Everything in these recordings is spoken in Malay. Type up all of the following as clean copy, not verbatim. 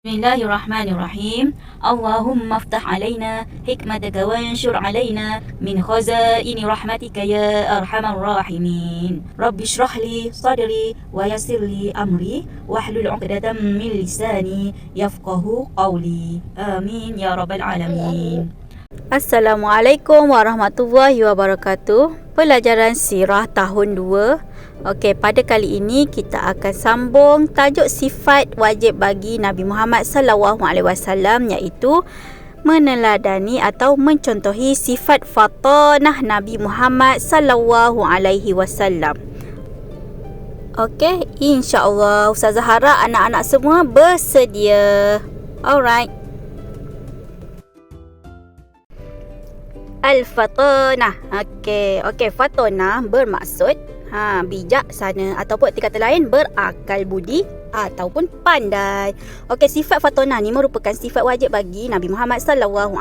Bismillahirrahmanirrahim. Allahumma aftah alaina hikmataka wanshur alaina min khazaini rahmatika ya arhamar rahimin. Rabbi shrah li sadri wa yassir li amri wahlul 'uqdatam min lisani yafqahu qawli. Amin ya rabbal alamin. Assalamualaikum warahmatullahi wabarakatuh. Pelajaran Sirah tahun 2. Okey, pada kali ini kita akan sambung tajuk sifat wajib bagi Nabi Muhammad SAW, iaitu meneladani atau mencontohi sifat fatanah Nabi Muhammad SAW. Okey, insya-Allah Ustazah harap anak-anak semua bersedia. Alright. Al-fatanah. Okey, fatanah bermaksud bijaksana ataupun kata lain berakal budi ataupun pandai. Okey, sifat fatanah ni merupakan sifat wajib bagi Nabi Muhammad SAW.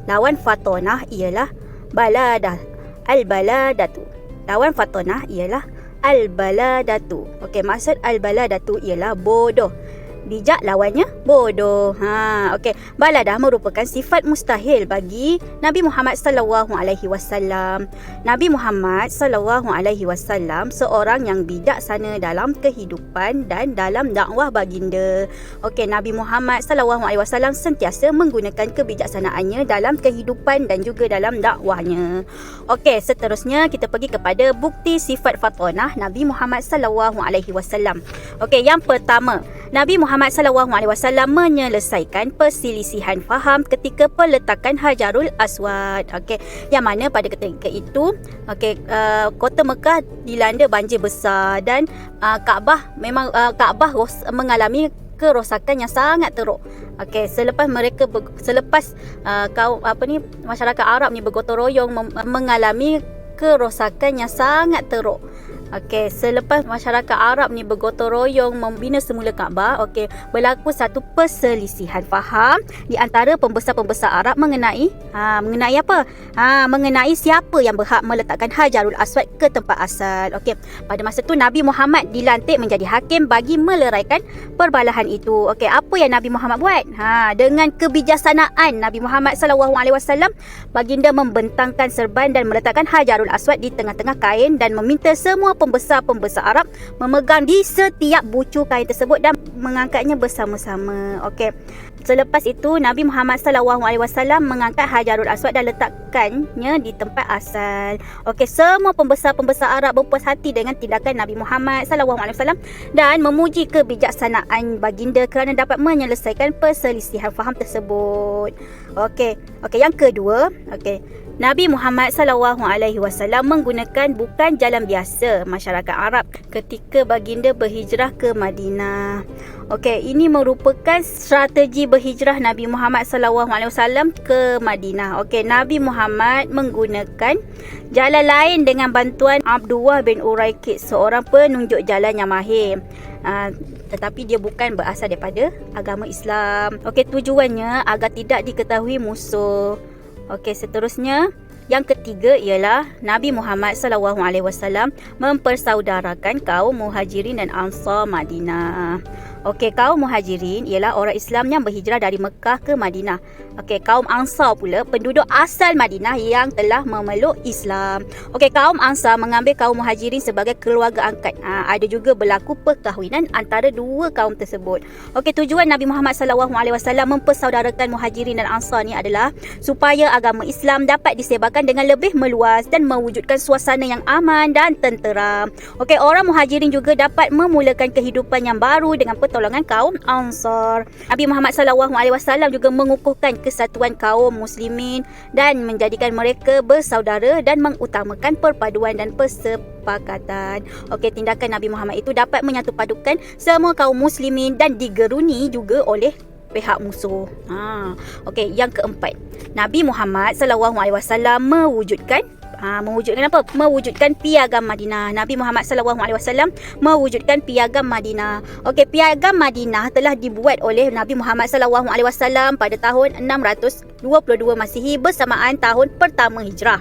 Lawan fatanah ialah baladah. Al-baladatu. Lawan fatanah ialah al-baladatu. Okey, maksud al-baladatu ialah bodoh. Bijak lawannya bodoh. Okey, baladah merupakan sifat mustahil bagi Nabi Muhammad SAW. Nabi Muhammad SAW seorang yang bijaksana dalam kehidupan dan dalam dakwah baginda. Okey, Nabi Muhammad SAW sentiasa menggunakan kebijaksanaannya dalam kehidupan dan juga dalam dakwahnya. Okey, seterusnya kita pergi kepada bukti sifat fatanah Nabi Muhammad SAW. Okey, yang pertama, Nabi Muhammad SAW menyelesaikan perselisihan faham ketika peletakan Hajarul Aswad. Okey, yang mana pada ketika itu, kota Mekah dilanda banjir besar dan Kaabah mengalami kerosakan yang sangat teruk. Okey, selepas masyarakat Arab ni bergotong royong mengalami kerosakan yang sangat teruk. Okey, selepas masyarakat Arab ni bergotong royong membina semula Kaabah, berlaku satu perselisihan faham di antara pembesar-pembesar Arab mengenai apa? Mengenai siapa yang berhak meletakkan Hajarul Aswad ke tempat asal. Okey, pada masa tu Nabi Muhammad dilantik menjadi hakim bagi meleraikan perbalahan itu. Okey, apa yang Nabi Muhammad buat? Dengan kebijaksanaan Nabi Muhammad SAW, baginda membentangkan serban dan meletakkan Hajarul Aswad di tengah-tengah kain dan meminta semua pembesar-pembesar Arab memegang di setiap bucu kain tersebut dan mengangkatnya bersama-sama. Okey. Selepas itu Nabi Muhammad SAW mengangkat Hajarul Aswad dan letakkannya di tempat asal. Okey, semua pembesar-pembesar Arab berpuas hati dengan tindakan Nabi Muhammad SAW dan memuji kebijaksanaan baginda kerana dapat menyelesaikan perselisihan faham tersebut. Okey, yang kedua, Nabi Muhammad SAW menggunakan bukan jalan biasa masyarakat Arab ketika baginda berhijrah ke Madinah. Okey, ini merupakan strategi berhijrah Nabi Muhammad SAW ke Madinah. Okey, Nabi Muhammad menggunakan jalan lain dengan bantuan Abdullah bin Uraikid, seorang penunjuk jalan yang mahir. Tetapi dia bukan berasal daripada agama Islam. Okey, tujuannya agar tidak diketahui musuh. Okey, seterusnya yang ketiga ialah Nabi Muhammad SAW mempersaudarakan kaum Muhajirin dan Ansar Madinah. Okey, kaum Muhajirin ialah orang Islam yang berhijrah dari Mekah ke Madinah. Okey, kaum Ansar pula penduduk asal Madinah yang telah memeluk Islam. Okey, kaum Ansar mengambil kaum Muhajirin sebagai keluarga angkat. Ada juga berlaku perkahwinan antara dua kaum tersebut. Okey, tujuan Nabi Muhammad SAW mempersaudarakan Muhajirin dan Ansar ni adalah supaya agama Islam dapat disebarkan dengan lebih meluas dan mewujudkan suasana yang aman dan tenteram. Okey, orang Muhajirin juga dapat memulakan kehidupan yang baru dengan pertolongan kaum Ansar. Nabi Muhammad SAW juga mengukuhkan kesatuan kaum muslimin dan menjadikan mereka bersaudara dan mengutamakan perpaduan dan persepakatan. Okey, tindakan Nabi Muhammad itu dapat menyatupadukan semua kaum muslimin dan digeruni juga oleh pihak musuh. Okey, yang keempat, Nabi Muhammad SAW mewujudkan piagam Madinah. Nabi Muhammad SAW mewujudkan piagam Madinah. Okey, piagam Madinah telah dibuat oleh Nabi Muhammad SAW pada tahun 600 22 Masihi bersamaan tahun pertama Hijrah.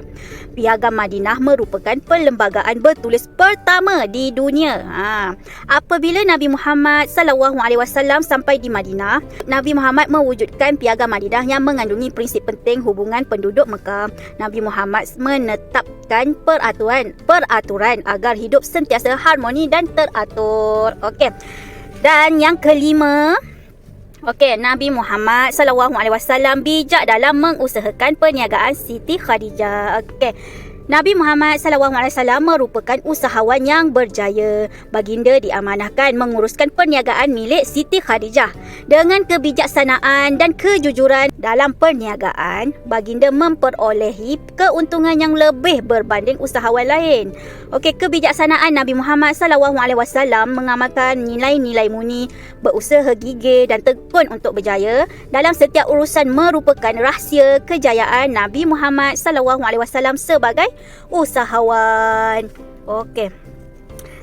Piagam Madinah merupakan perlembagaan bertulis pertama di dunia. Apabila Nabi Muhammad SAW sampai di Madinah, Nabi Muhammad mewujudkan Piagam Madinah yang mengandungi prinsip penting hubungan penduduk Mekah. Nabi Muhammad menetapkan peraturan agar hidup sentiasa harmoni dan teratur. Okey. Dan yang kelima, Nabi Muhammad SAW bijak dalam mengusahakan perniagaan Siti Khadijah. Nabi Muhammad SAW merupakan usahawan yang berjaya. Baginda diamanahkan menguruskan perniagaan milik Siti Khadijah. Dengan kebijaksanaan dan kejujuran dalam perniagaan, baginda memperolehi keuntungan yang lebih berbanding usahawan lain. Kebijaksanaan Nabi Muhammad SAW mengamalkan nilai-nilai murni, berusaha gigih dan tekun untuk berjaya dalam setiap urusan merupakan rahsia kejayaan Nabi Muhammad SAW sebagai usahawan.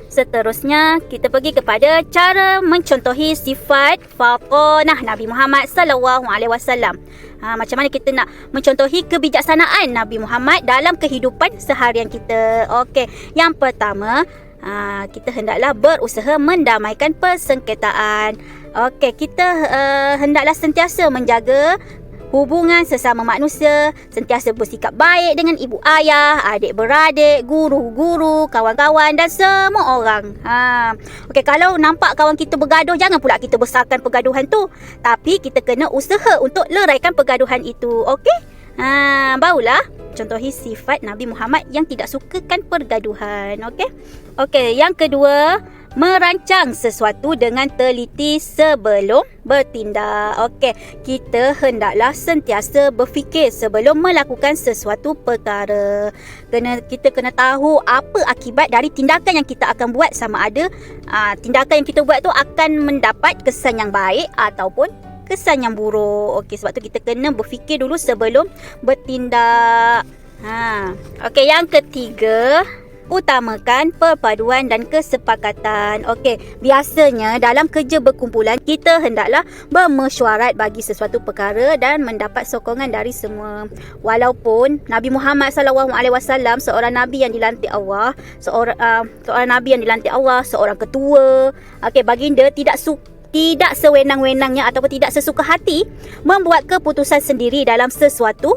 Seterusnya, kita pergi kepada cara mencontohi sifat fatonah Nabi Muhammad SAW. Macam mana kita nak mencontohi kebijaksanaan Nabi Muhammad dalam kehidupan seharian kita. Yang pertama, kita hendaklah berusaha mendamaikan persengketaan. Kita hendaklah sentiasa menjaga hubungan sesama manusia, sentiasa bersikap baik dengan ibu ayah, adik-beradik, guru-guru, kawan-kawan dan semua orang. Kalau nampak kawan kita bergaduh, jangan pula kita besarkan pergaduhan tu. Tapi kita kena usaha untuk leraikan pergaduhan itu. Barulah contohi sifat Nabi Muhammad yang tidak sukakan pergaduhan. Yang kedua, merancang sesuatu dengan teliti sebelum bertindak. Kita hendaklah sentiasa berfikir sebelum melakukan sesuatu perkara. Kita kena tahu apa akibat dari tindakan yang kita akan buat, sama ada tindakan yang kita buat tu akan mendapat kesan yang baik ataupun kesan yang buruk. Sebab tu kita kena berfikir dulu sebelum bertindak. Yang ketiga, utamakan perpaduan dan kesepakatan. Biasanya dalam kerja berkumpulan, kita hendaklah bermesyuarat bagi sesuatu perkara dan mendapat sokongan dari semua. Walaupun Nabi Muhammad SAW seorang Nabi yang dilantik Allah, seorang ketua, baginda tidak sewenang-wenangnya ataupun tidak sesuka hati membuat keputusan sendiri dalam sesuatu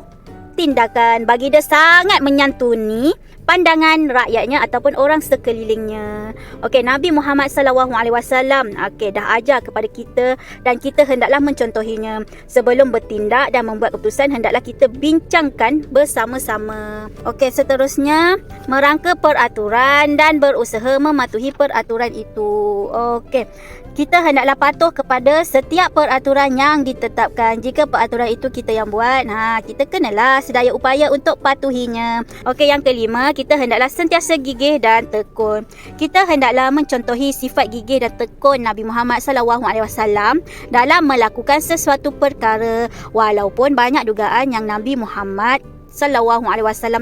tindakan. Baginda sangat menyantuni pandangan rakyatnya ataupun orang sekelilingnya. Nabi Muhammad SAW dah ajar kepada kita dan kita hendaklah mencontohinya. Sebelum bertindak dan membuat keputusan, hendaklah kita bincangkan bersama-sama. Seterusnya, merangka peraturan dan berusaha mematuhi peraturan itu. Kita hendaklah patuh kepada setiap peraturan yang ditetapkan. Jika peraturan itu kita yang buat, kita kenalah sedaya upaya untuk patuhinya. Yang kelima, kita hendaklah sentiasa gigih dan tekun. Kita hendaklah mencontohi sifat gigih dan tekun Nabi Muhammad SAW dalam melakukan sesuatu perkara. Walaupun banyak dugaan yang Nabi Muhammad SAW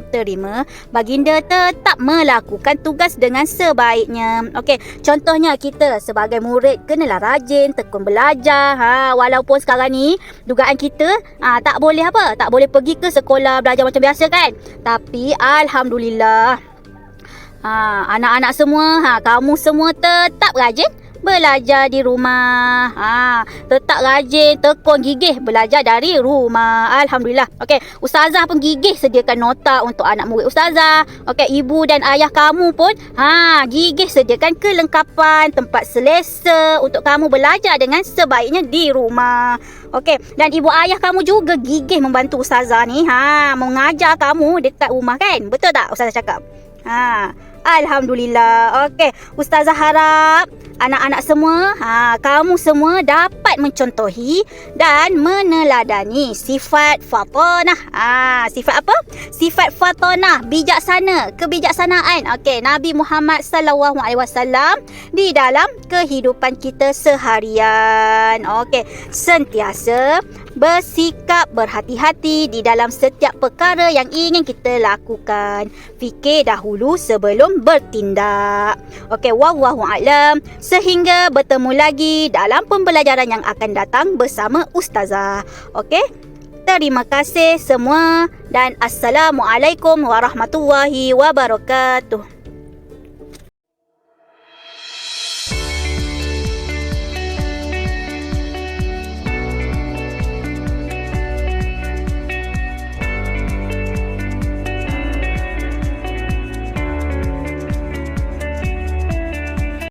terima, baginda tetap melakukan tugas dengan sebaiknya. Contohnya, kita sebagai murid kenalah rajin, tekun belajar. Walaupun sekarang ni dugaan kita tak boleh pergi ke sekolah belajar macam biasa kan. Tapi alhamdulillah, anak-anak semua, kamu semua tetap rajin belajar di rumah. Tetap rajin, tekun, gigih belajar dari rumah. Alhamdulillah. Ustazah pun gigih sediakan nota untuk anak murid ustazah. Ibu dan ayah kamu pun gigih sediakan kelengkapan tempat selesa untuk kamu belajar dengan sebaiknya di rumah. Dan ibu ayah kamu juga gigih membantu ustazah ni mengajar kamu dekat rumah kan. Betul tak ustazah cakap? Alhamdulillah. Ustazah harap anak-anak semua, kamu semua dapat mencontohi dan meneladani sifat fatonah. Sifat apa? Sifat fatonah, bijaksana, kebijaksanaan. Nabi Muhammad SAW di dalam kehidupan kita seharian. Sentiasa bersikap berhati-hati di dalam setiap perkara yang ingin kita lakukan. Fikir dahulu sebelum bertindak. Wallahu a'lam. Sehingga bertemu lagi dalam pembelajaran yang akan datang bersama ustazah. Terima kasih semua dan Assalamualaikum warahmatullahi wabarakatuh.